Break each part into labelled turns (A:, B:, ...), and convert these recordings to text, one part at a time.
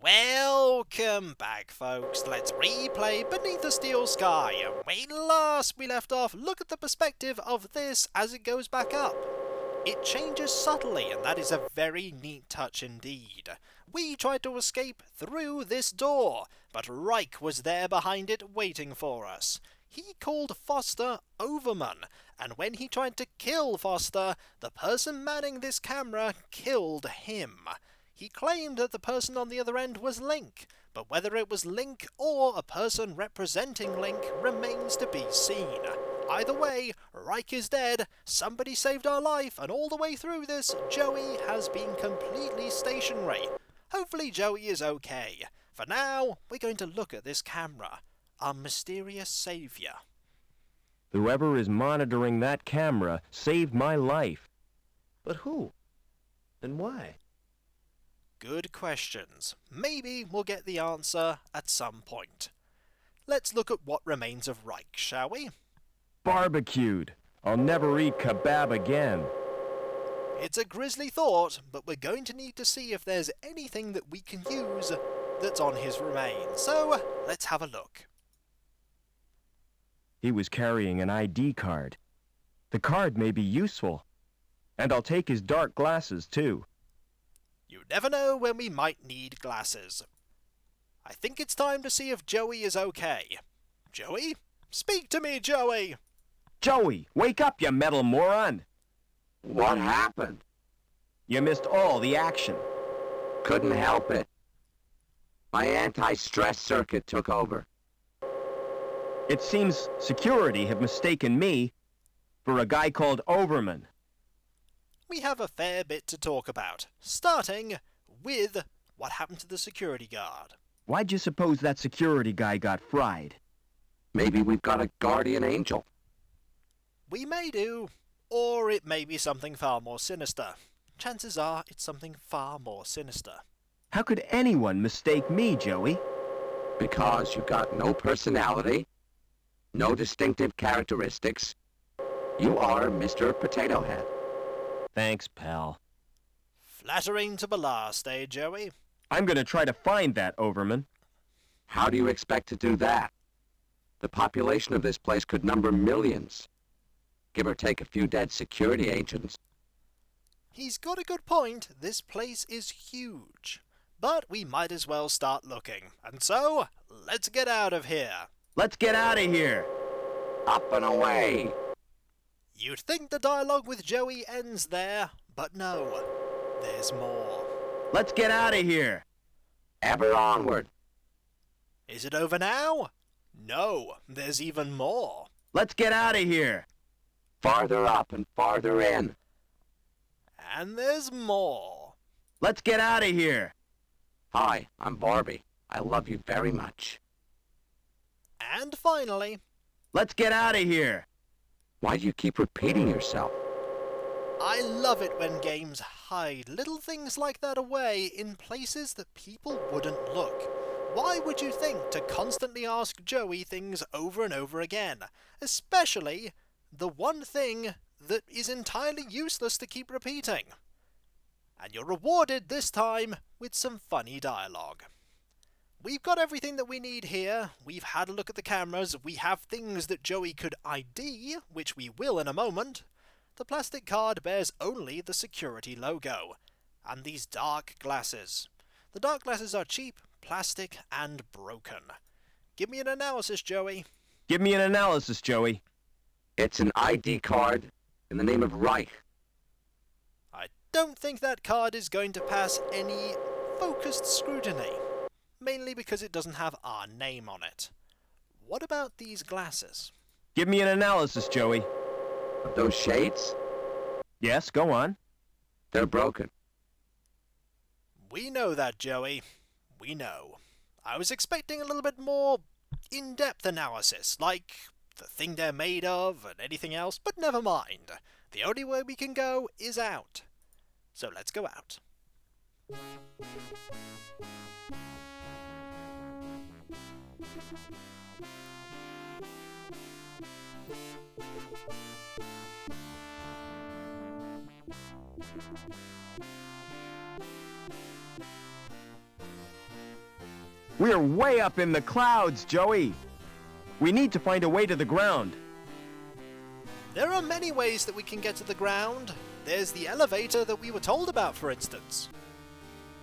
A: Welcome back, folks. Let's replay Beneath the Steel Sky. And when last we left off, look at the perspective of this as it goes back up. It changes subtly, and that is a very neat touch indeed. We tried to escape through this door, but Reich was there behind it waiting for us. He called Foster Overman, and when he tried to kill Foster, the person manning this camera killed him. He claimed that the person on the other end was Link, but whether it was Link or a person representing Link remains to be seen. Either way, Reich is dead, somebody saved our life, and all the way through this, Joey has been completely stationary. Hopefully Joey is okay. For now, we're going to look at this camera. Our mysterious saviour.
B: Whoever is monitoring that camera saved my life.
C: But who? And why?
A: Good questions. Maybe we'll get the answer at some point. Let's look at what remains of Reich, shall we?
B: Barbecued. I'll never eat kebab again.
A: It's a grisly thought, but we're going to need to see if there's anything that we can use that's on his remains. So, let's have a look.
B: He was carrying an ID card. The card may be useful. And I'll take his dark glasses, too.
A: You never know when we might need glasses. I think it's time to see if Joey is okay. Joey? Speak to me, Joey!
B: Joey, wake up, you metal moron!
D: What happened?
B: You missed all the action.
D: Couldn't help it. My anti-stress circuit took over.
B: It seems security have mistaken me for a guy called Overman.
A: We have a fair bit to talk about, starting with what happened to the security guard.
B: Why'd you suppose that security guy got fried?
D: Maybe we've got a guardian angel.
A: We may do, or it may be something far more sinister. Chances are it's something far more sinister.
B: How could anyone mistake me, Joey?
D: Because you've got no personality, no distinctive characteristics. You are Mr. Potato Head.
B: Thanks, pal.
A: Flattering to the last, eh, Joey?
B: I'm gonna try to find that Overman.
D: How do you expect to do that? The population of this place could number millions. Give or take a few dead security agents.
A: He's got a good point. This place is huge. But we might as well start looking. And so, let's get out of here.
B: Let's get out of here!
D: Up and away!
A: You'd think the dialogue with Joey ends there, but no. There's more.
B: Let's get out of here!
D: Ever onward!
A: Is it over now? No, there's even more.
B: Let's get out of here!
D: Farther up and farther in.
A: And there's more.
B: Let's get out of here!
D: Hi, I'm Barbie. I love you very much.
A: And finally...
B: Let's get out of here!
D: Why do you keep repeating yourself?
A: I love it when games hide little things like that away in places that people wouldn't look. Why would you think to constantly ask Joey things over and over again? Especially the one thing that is entirely useless to keep repeating. And you're rewarded this time with some funny dialogue. We've got everything that we need here. We've had a look at the cameras. We have things that Joey could ID, which we will in a moment. The plastic card bears only the security logo. And these dark glasses. The dark glasses are cheap, plastic, and broken. Give me an analysis, Joey.
B: Give me an analysis, Joey.
D: It's an ID card in the name of Reich.
A: I don't think that card is going to pass any focused scrutiny. Mainly because it doesn't have our name on it. What about these glasses?
B: Give me an analysis, Joey.
D: Of those shades?
B: Yes, go on.
D: They're broken.
A: We know that, Joey. We know. I was expecting a little bit more in-depth analysis, like the thing they're made of and anything else, but never mind. The only way we can go is out. So let's go out.
B: We are way up in the clouds, Joey. We need to find a way to the ground.
A: There are many ways that we can get to the ground. There's the elevator that we were told about, for instance.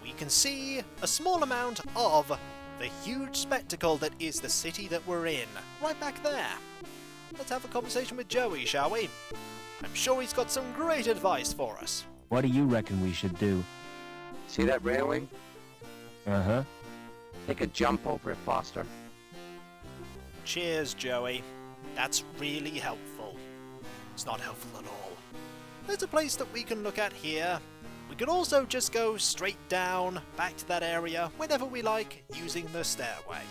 A: We can see a small amount of the huge spectacle that is the city that we're in, right back there. Let's have a conversation with Joey, shall we? I'm sure he's got some great advice for us.
B: What do you reckon we should do?
D: See that railing?
B: Uh-huh.
D: Take a jump over it, Foster.
A: Cheers, Joey. That's really helpful. It's not helpful at all. There's a place that we can look at here. We could also just go straight down, back to that area, whenever we like, using the stairway.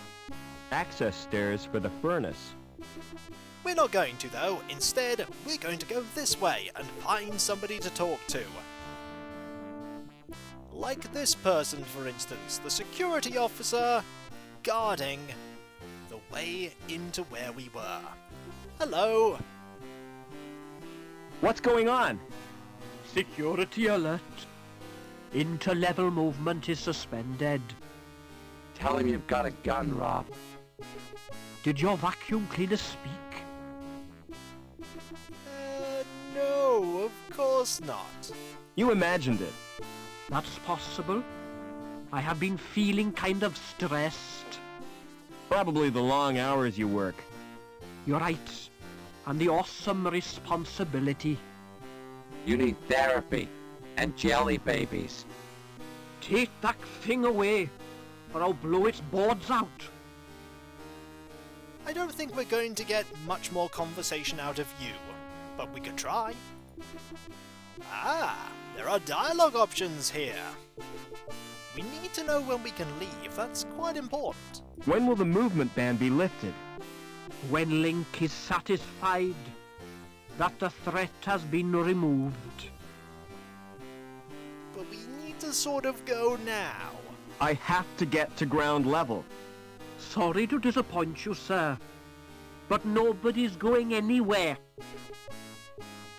B: Access stairs for the furnace.
A: We're not going to, though. Instead, we're going to go this way and find somebody to talk to. Like this person, for instance, the security officer guarding the way into where we were. Hello.
B: What's going on?
E: Security alert. Interlevel movement is suspended.
D: Tell him you've got a gun, Rob.
E: Did your vacuum cleaner speak?
A: No, of course not.
B: You imagined it.
E: That's possible. I have been feeling kind of stressed.
B: Probably the long hours you work.
E: You're right. And the awesome responsibility.
D: You need therapy and jelly babies.
E: Take that thing away, or I'll blow its boards out.
A: I don't think we're going to get much more conversation out of you, but we could try. Ah, there are dialogue options here. We need to know when we can leave, that's quite important.
B: When will the movement ban be lifted?
E: When Link is satisfied that the threat has been removed.
A: But we need to sort of go now.
B: I have to get to ground level.
E: Sorry to disappoint you, sir, but nobody's going anywhere.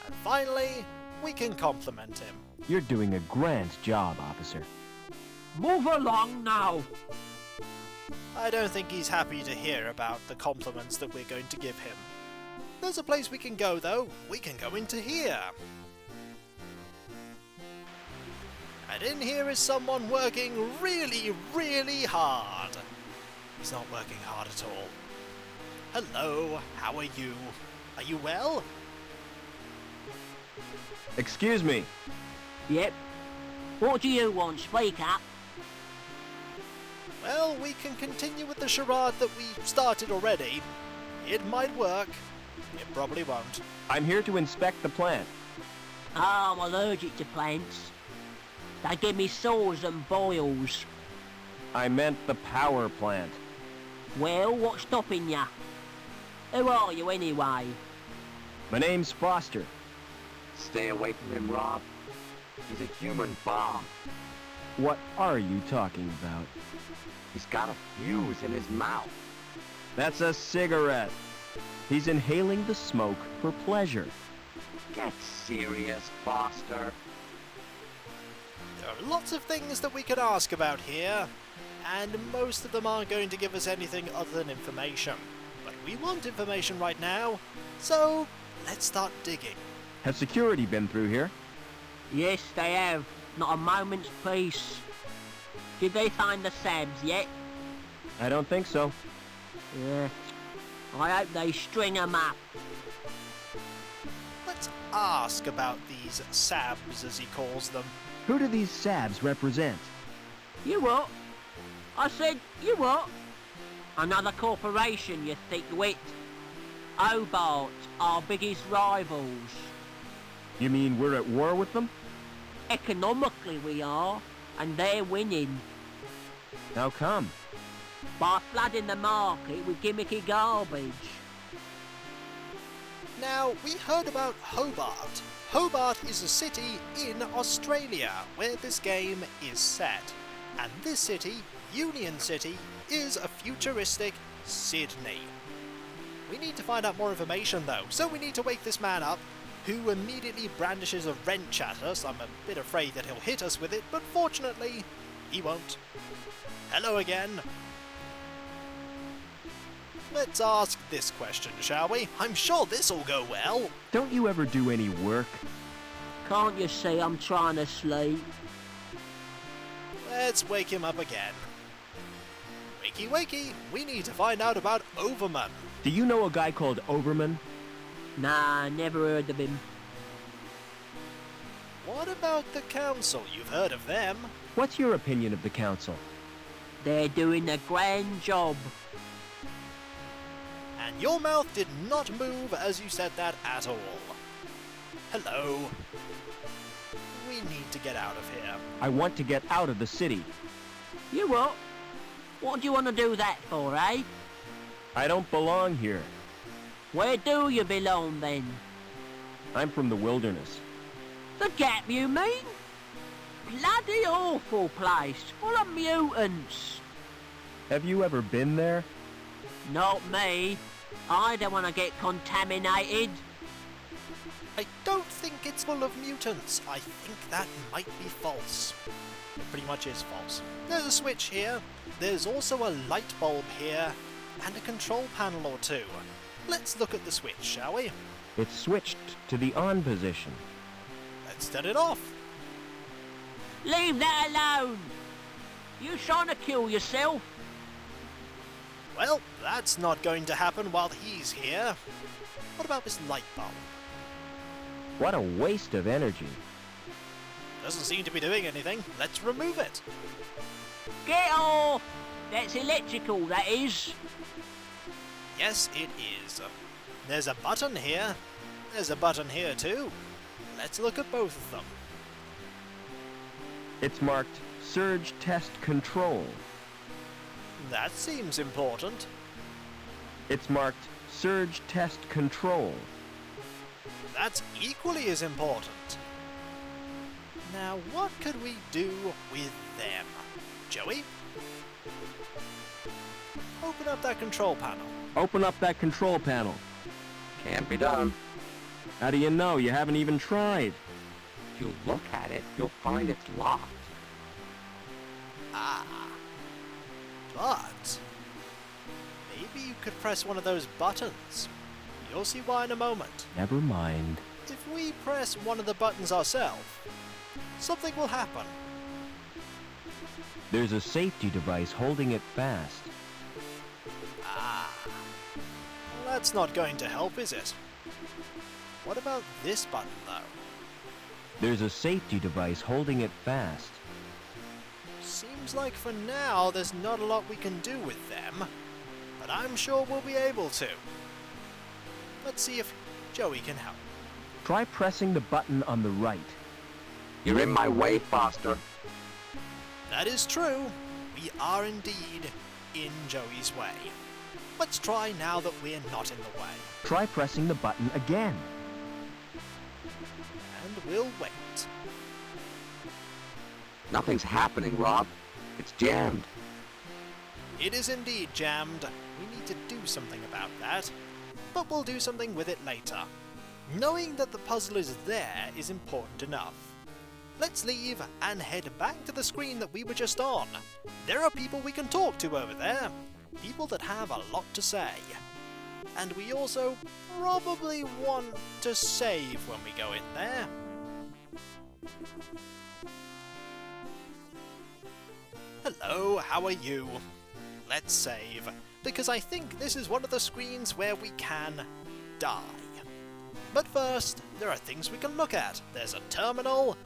A: And finally, we can compliment him.
B: You're doing a grand job, officer.
E: Move along now.
A: I don't think he's happy to hear about the compliments that we're going to give him. There's a place we can go, though. We can go into here. And in here is someone working really, really hard. He's not working hard at all. Hello, how are you? Are you well?
B: Excuse me.
F: Yep. What do you want? Speak up.
A: Well, we can continue with the charade that we started already. It might work. It probably won't.
B: I'm here to inspect the plant.
F: Oh, I'm allergic to plants. They give me sores and boils.
B: I meant the power plant.
F: Well, what's stopping ya? Who are you anyway?
B: My name's Foster.
D: Stay away from him, Rob. He's a human bomb.
B: What are you talking about?
D: He's got a fuse in his mouth.
B: That's a cigarette. He's inhaling the smoke for pleasure.
D: Get serious, Foster.
A: There are lots of things that we could ask about here, and most of them aren't going to give us anything other than information. But we want information right now, so let's start digging.
B: Has security been through here?
F: Yes, they have. Not a moment's peace. Did they find the Sabs yet?
B: I don't think so.
F: Yeah. I hope they string 'em up.
A: Let's ask about these Sabs, as he calls them.
B: Who do these Sabs represent?
F: You what? I said, you what? Another corporation, you thickwit. Hobart, our biggest rivals.
B: You mean we're at war with them?
F: Economically we are, and they're winning.
B: How come?
F: By flooding the market with gimmicky garbage.
A: Now, we heard about Hobart. Hobart is a city in Australia where this game is set. And this city, Union City, is a futuristic Sydney. We need to find out more information though, so we need to wake this man up, who immediately brandishes a wrench at us. I'm a bit afraid that he'll hit us with it, but fortunately, he won't. Hello again. Let's ask this question, shall we? I'm sure this'll go well.
B: Don't you ever do any work?
F: Can't you see I'm trying to sleep?
A: Let's wake him up again. Wakey wakey, we need to find out about Overman.
B: Do you know a guy called Overman?
F: Nah, never heard of him.
A: What about the council? You've heard of them.
B: What's your opinion of the council?
F: They're doing a grand job.
A: And your mouth did not move as you said that at all. Hello. We need to get out of here.
B: I want to get out of the city.
F: You what? What do you want to do that for, eh?
B: I don't belong here.
F: Where do you belong then?
B: I'm from the wilderness.
F: The Gap, you mean? Bloody awful place, full of mutants.
B: Have you ever been there?
F: Not me. I don't want to get contaminated.
A: I don't think it's full of mutants. I think that might be false. It pretty much is false. There's a switch here. There's also a light bulb here. And a control panel or two. Let's look at the switch, shall we?
B: It's switched to the on position.
A: Let's turn it off.
F: Leave that alone. You trying to kill yourself?
A: Well, that's not going to happen while he's here. What about this light bulb?
B: What a waste of energy.
A: Doesn't seem to be doing anything. Let's remove it.
F: Get off! That's electrical, that is.
A: Yes, it is. There's a button here. There's a button here too. Let's look at both of them.
B: It's marked Surge Test Control.
A: That seems important.
B: It's marked Surge Test Control.
A: That's equally as important. Now, what could we do with them? Joey? Open up that control panel.
B: Open up that control panel.
D: Can't be done.
B: How do you know? You haven't even tried.
D: If you look at it, you'll find it's locked.
A: Ah. But maybe you could press one of those buttons. You'll see why in a moment.
B: Never mind.
A: If we press one of the buttons ourselves, something will happen.
B: There's a safety device holding it fast.
A: Ah. Well, that's not going to help, is it? What about this button, though?
B: There's a safety device holding it fast.
A: Seems like for now there's not a lot we can do with them, but I'm sure we'll be able to. Let's see if Joey can help.
B: Try pressing the button on the right.
D: You're in my way, Foster.
A: That is true. We are indeed in Joey's way. Let's try now that we're not in the way.
B: Try pressing the button again.
A: And we'll wait.
D: Nothing's happening, Rob. It's jammed.
A: It is indeed jammed. We need to do something about that. But we'll do something with it later. Knowing that the puzzle is there is important enough. Let's leave and head back to the screen that we were just on. There are people we can talk to over there. People that have a lot to say. And we also probably want to save when we go in there. Hello, how are you? Let's save, because I think this is one of the screens where we can die. But first, there are things we can look at. There's a terminal,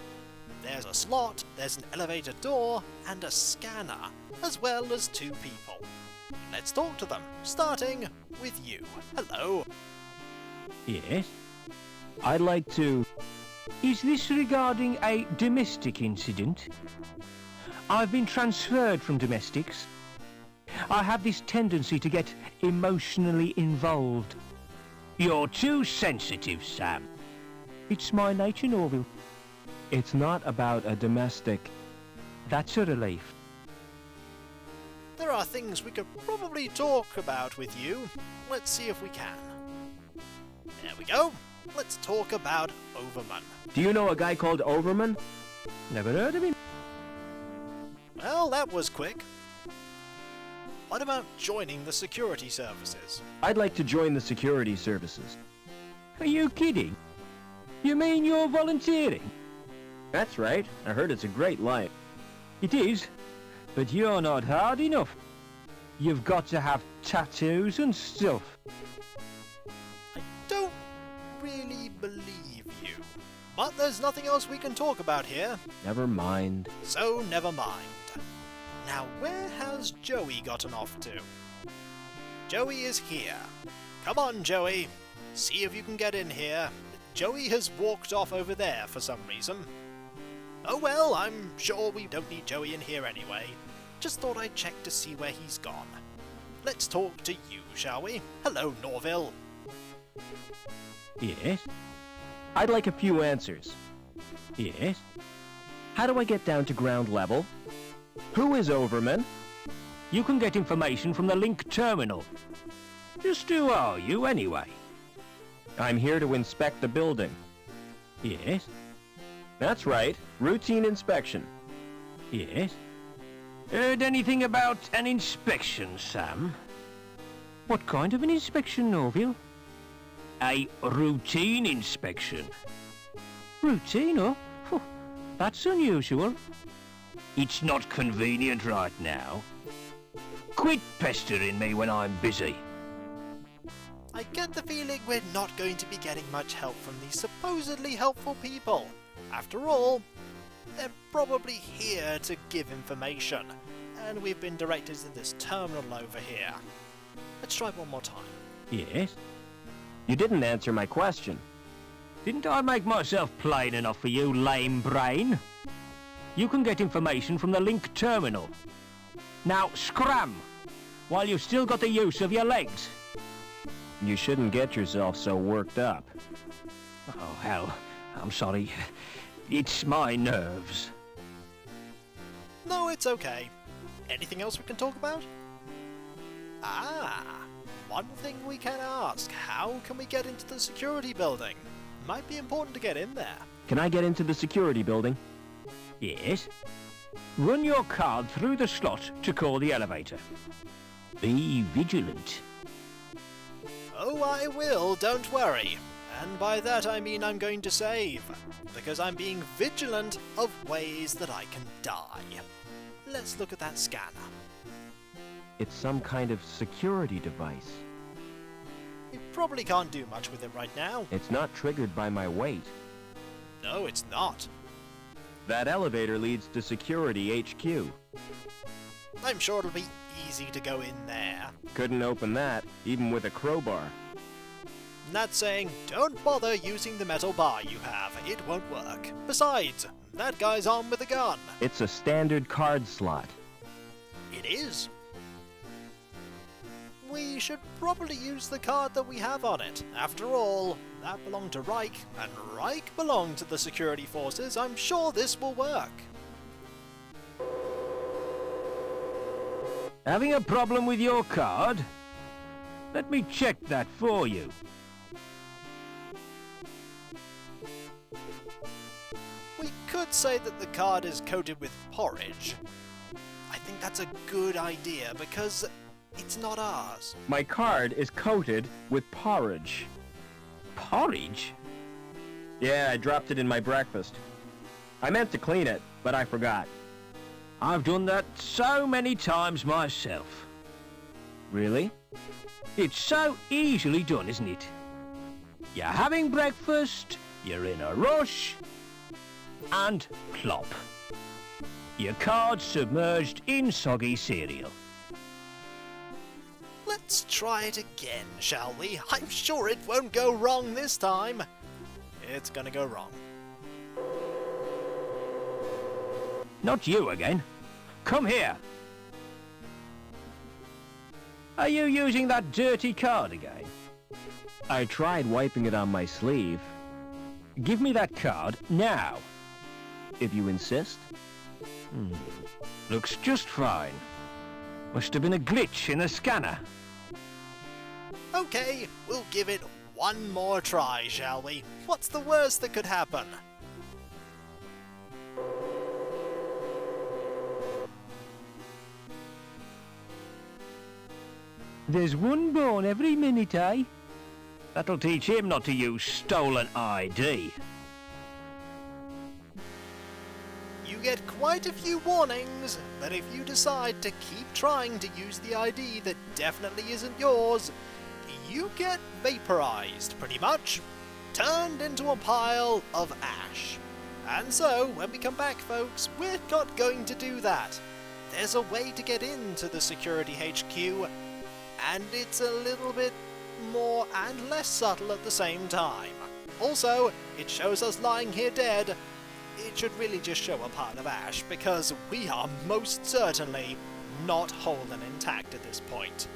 A: there's a slot, there's an elevator door, and a scanner, as well as two people. Let's talk to them, starting with you. Hello.
E: Yes? I'd like to... Is this regarding a domestic incident? I've been transferred from domestics. I have this tendency to get emotionally involved. You're too sensitive, Sam. It's my nature, Norville.
B: It's not about a domestic.
E: That's a relief.
A: There are things we could probably talk about with you. Let's see if we can. There we go. Let's talk about Overman.
B: Do you know a guy called Overman?
E: Never heard of him.
A: Well, that was quick. What about joining the security services?
B: I'd like to join the security services.
E: Are you kidding? You mean you're volunteering?
B: That's right. I heard it's a great life.
E: It is, but you're not hard enough. You've got to have tattoos and stuff.
A: I don't really believe you. But there's nothing else we can talk about here,
B: Never mind.
A: so never mind. Now where has Joey gotten off to? Joey is here. Come on, Joey. See if you can get in here. Joey has walked off over there for some reason. Oh well, I'm sure we don't need Joey in here anyway. Just thought I'd check to see where he's gone. Let's talk to you, shall we? Hello, Norville.
E: Yes?
B: I'd like a few answers.
E: Yes?
B: How do I get down to ground level? Who is Overman?
E: You can get information from the link terminal. Just who are you, anyway?
B: I'm here to inspect the building.
E: Yes?
B: That's right. Routine inspection.
E: Yes? Heard anything about an inspection, Sam? What kind of an inspection, Norville? A routine inspection. Routine, huh? Phew, that's unusual. It's not convenient right now. Quit pestering me when I'm busy.
A: I get the feeling we're not going to be getting much help from these supposedly helpful people. After all, they're probably here to give information, and we've been directed to this terminal over here. Let's try one more time.
E: Yes?
B: You didn't answer my question.
E: Didn't I make myself plain enough for you, lame brain? You can get information from the link terminal. Now scram, while you've still got the use of your legs.
B: You shouldn't get yourself so worked up.
E: Oh, hell, I'm sorry. It's my nerves.
A: No, it's okay. Anything else we can talk about? Ah, one thing we can ask. How can we get into the security building? Might be important to get in there.
B: Can I get into the security building?
E: Yes? Run your card through the slot to call the elevator. Be vigilant.
A: Oh, I will, don't worry. And by that I mean I'm going to save, because I'm being vigilant of ways that I can die. Let's look at that scanner.
B: It's some kind of security device.
A: We probably can't do much with it right now.
B: It's not triggered by my weight.
A: No, it's not.
B: That elevator leads to Security HQ.
A: I'm sure it'll be easy to go in there.
B: Couldn't open that, even with a crowbar.
A: That's saying, don't bother using the metal bar you have, it won't work. Besides, that guy's armed with a gun.
B: It's a standard card slot.
A: It is. We should probably use the card that we have on it. After all, that belonged to Reich, and Reich belonged to the security forces. I'm sure this will work.
E: Having a problem with your card? Let me check that for you.
A: We could say that the card is coated with porridge. I think that's a good idea because it's not ours.
B: My card is coated with porridge.
E: Porridge?
B: Yeah, I dropped it in my breakfast. I meant to clean it, but I forgot.
E: I've done that so many times myself.
B: Really?
E: It's so easily done, isn't it? You're having breakfast, you're in a rush, and plop. Your card's submerged in soggy cereal.
A: Let's try it again, shall we? I'm sure it won't go wrong this time. It's gonna go wrong.
E: Not you again. Come here. Are you using that dirty card again?
B: I tried wiping it on my sleeve.
E: Give me that card now.
B: If you insist.
E: Looks just fine. Must have been a glitch in the scanner.
A: Okay, we'll give it one more try, shall we? What's the worst that could happen?
E: There's one born every minute, eh? That'll teach him not to use stolen ID.
A: You get quite a few warnings that if you decide to keep trying to use the ID that definitely isn't yours, you get vaporized, pretty much. Turned into a pile of ash. And so, when we come back, folks, we're not going to do that. There's a way to get into the security HQ, and it's a little bit more and less subtle at the same time. Also, it shows us lying here dead. It should really just show a pile of ash, because we are most certainly not whole and intact at this point.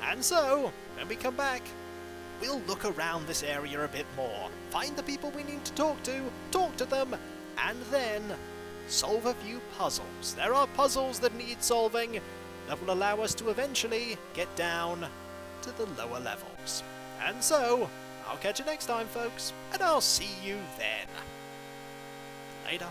A: And so, when we come back, we'll look around this area a bit more, find the people we need to talk to them, and then solve a few puzzles. There are puzzles that need solving that will allow us to eventually get down to the lower levels. And so, I'll catch you next time, folks, and I'll see you then. Later.